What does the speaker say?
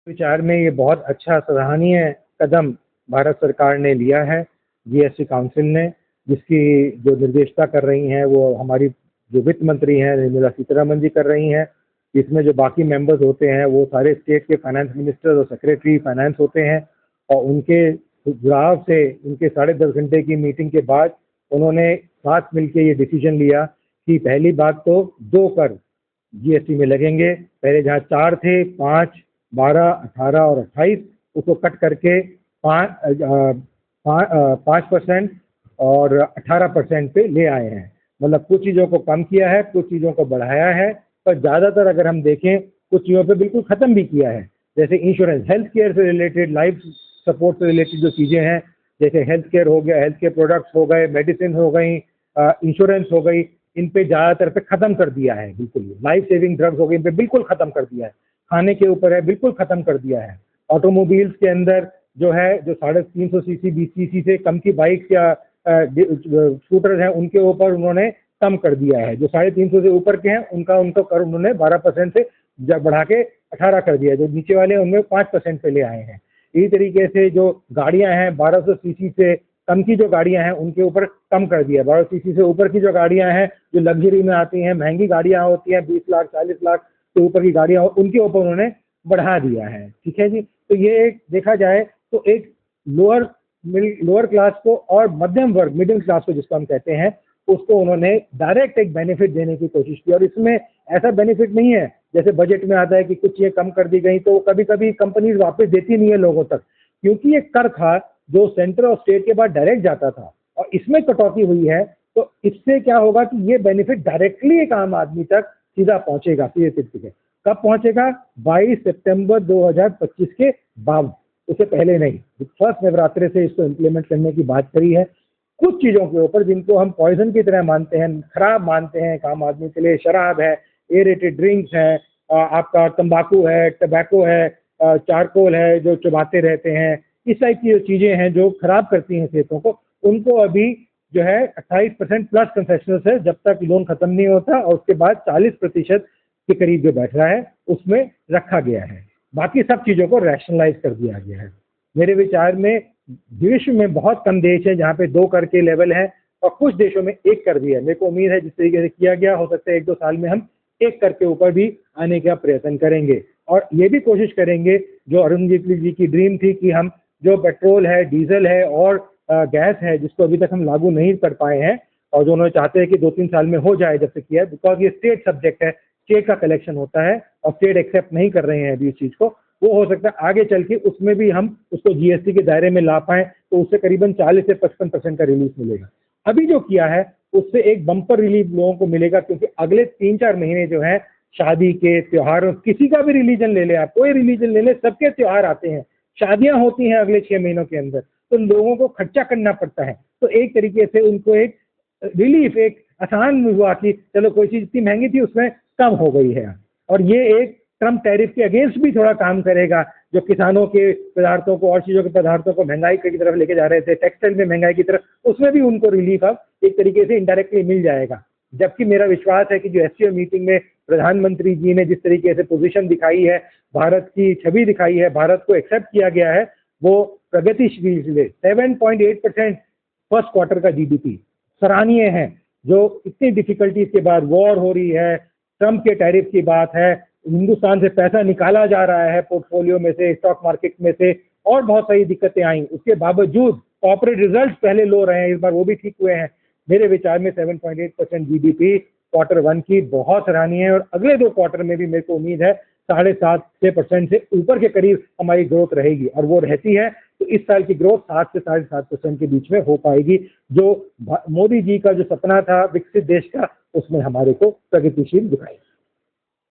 विचार में ये बहुत अच्छा सराहनीय कदम भारत सरकार ने लिया है, जीएसटी काउंसिल ने, जिसकी जो निर्देशता कर रही हैं वो हमारी जो वित्त मंत्री हैं निर्मला सीतारमण जी कर रही हैं। इसमें जो बाकी मेंबर्स होते हैं वो सारे स्टेट के फाइनेंस मिनिस्टर और सेक्रेटरी फाइनेंस होते हैं और उनके सुझाव से उनके 10.5 घंटे की मीटिंग के बाद उन्होंने साथ मिलकर ये डिसीजन लिया कि पहली बात तो 2 कर जीएसटी में लगेंगे। पहले जहाँ 4 थे, 5, 12, 18 और 28 उसको कट करके 5% और 18% पे ले आए हैं। मतलब कुछ चीज़ों को कम किया है, कुछ चीज़ों को बढ़ाया है, पर ज़्यादातर अगर हम देखें कुछ चीज़ों पे बिल्कुल ख़त्म भी किया है। जैसे इंश्योरेंस, हेल्थ केयर से रिलेटेड, लाइफ सपोर्ट से रिलेटेड जो चीज़ें हैं, जैसे हेल्थ केयर हो गया, हेल्थ केयर प्रोडक्ट्स हो गए, मेडिसिन हो गई, इंश्योरेंस हो गई, इन पे ज़्यादातर पे ख़त्म कर दिया है। बिल्कुल लाइफ सेविंग ड्रग्स हो गई, इन पे बिल्कुल ख़त्म कर दिया है। खाने के ऊपर है, बिल्कुल ख़त्म कर दिया है। ऑटोमोबाइल्स के अंदर जो है, जो 350 सीसी 20 सीसी से कम की बाइक्स या स्कूटर हैं उनके ऊपर उन्होंने कम कर दिया है। जो 350 से ऊपर के हैं उनको कर उन्होंने 12% से बढ़ा के 18 कर दिया है। जो नीचे वाले हैं उनमें 5% पे ले आए हैं। इसी तरीके से जो गाड़ियां हैं 1200 सीसी से कम की जो गाड़ियां हैं उनके ऊपर कम कर दिया है। 1200 सीसी से ऊपर की जो गाड़ियां हैं, जो लग्जरी में आती हैं, महंगी गाड़ियां होती हैं, 20 लाख 40 लाख से ऊपर की गाड़ियां, उनके ऊपर उन्होंने बढ़ा दिया है। ठीक है जी। तो ये एक देखा जाए तो एक लोअर क्लास को और मध्यम वर्ग, मिडिल क्लास को जिसको हम कहते हैं, उसको उन्होंने डायरेक्ट एक बेनिफिट देने की कोशिश की। और इसमें ऐसा बेनिफिट नहीं है जैसे बजट में आता है कि कुछ ये कम कर दी गई तो कभी कभी कंपनीज वापस देती नहीं है लोगों तक, क्योंकि ये कर था जो सेंटर और स्टेट के बाद डायरेक्ट जाता था और इसमें कटौती हुई है। तो इससे क्या होगा कि ये बेनिफिट डायरेक्टली एक आम आदमी तक सीधा पहुंचेगा। सीधे सीधे कब पहुंचेगा? 22 सितंबर 2025 के बाद, उससे पहले नहीं। फर्स्ट नवरात्रि से इसको इम्प्लीमेंट करने की बात करी है। कुछ चीज़ों के ऊपर जिनको हम पॉइजन की तरह मानते हैं, खराब मानते हैं आम आदमी के लिए, शराब है, एरेटेड ड्रिंक्स है, आपका तंबाकू है, टबैको है, चारकोल है जो चबाते रहते हैं, इस टाइप की जो चीज़ें हैं जो खराब करती हैं सेहतों को, उनको अभी जो है 28% प्लस कंसेशनल है जब तक लोन खत्म नहीं होता, और उसके बाद 40% के करीब जो बैठ रहा है उसमें रखा गया है। बाकी सब चीज़ों को रैशनलाइज कर दिया गया है। मेरे विचार में विश्व में बहुत कम देश है जहाँ पे 2 कर के लेवल है और कुछ देशों में 1 कर भी है। मेरे को उम्मीद है जिस तरीके से किया गया, हो सकता है 1-2 साल में हम 1 कर के ऊपर भी आने का प्रयत्न करेंगे। और ये भी कोशिश करेंगे, जो अरुण जेटली जी की ड्रीम थी कि हम जो पेट्रोल है, डीजल है और गैस है जिसको अभी तक हम लागू नहीं कर पाए हैं और जो उन्होंने चाहते हैं कि 2-3 साल में हो जाए जब से किया है, बिकॉज ये स्टेट सब्जेक्ट है, स्टेट का कलेक्शन होता है और स्टेट एक्सेप्ट नहीं कर रहे हैं अभी इस चीज़ को। वो हो सकता है आगे चल के उसमें भी हम उसको जीएसटी के दायरे में ला पाएं तो उससे करीबन 40 से 55% का रिलीफ मिलेगा। अभी जो किया है उससे एक बम्पर रिलीफ लोगों को मिलेगा, क्योंकि अगले 3-4 महीने जो है शादी के त्योहारों, किसी का भी रिलीजन ले ले आप, कोई रिलीजन ले ले, सबके त्योहार आते हैं, शादियां होती हैं अगले 6 महीनों के अंदर, तो लोगों को खर्चा करना पड़ता है। तो एक तरीके से उनको एक रिलीफ, एक आसान हुआ कि चलो कोई चीज़ इतनी महंगी थी उसमें कम हो गई है। और ये एक ट्रम्प टैरिफ के अगेंस्ट भी थोड़ा काम करेगा, जो किसानों के पदार्थों को और चीज़ों के पदार्थों को महंगाई की तरफ लेके जा रहे थे, टेक्सटाइल में महंगाई की तरफ, उसमें भी उनको रिलीफ अब एक तरीके से इनडायरेक्टली मिल जाएगा। जबकि मेरा विश्वास है कि जो एससीओ मीटिंग में प्रधानमंत्री जी ने जिस तरीके से पोजीशन दिखाई है, भारत की छवि दिखाई है, भारत को एक्सेप्ट किया गया है, वो प्रगतिशील है। 7.8% फर्स्ट क्वार्टर का जीडीपी सराहनीय है। जो इतनी डिफिकल्टीज के बाद वॉर हो रही है, ट्रम्प के टैरिफ की बात है, हिंदुस्तान से पैसा निकाला जा रहा है पोर्टफोलियो में से, स्टॉक मार्केट में से, और बहुत सारी दिक्कतें आई, उसके बावजूद कॉर्पोरेट रिजल्ट्स पहले लो रहे हैं, इस बार वो भी ठीक हुए हैं। मेरे विचार में 7.8% जीडीपी Q1 की बहुत सराहनीय है और अगले 2 क्वार्टर में भी मेरे को उम्मीद है 7.5-6% से ऊपर के करीब हमारी ग्रोथ रहेगी, और वो रहती है तो इस साल की ग्रोथ 7 से 7.5% के बीच में हो पाएगी, जो मोदी जी का जो सपना था विकसित देश का, उसमें हमारे को प्रगतिशील दिखाई।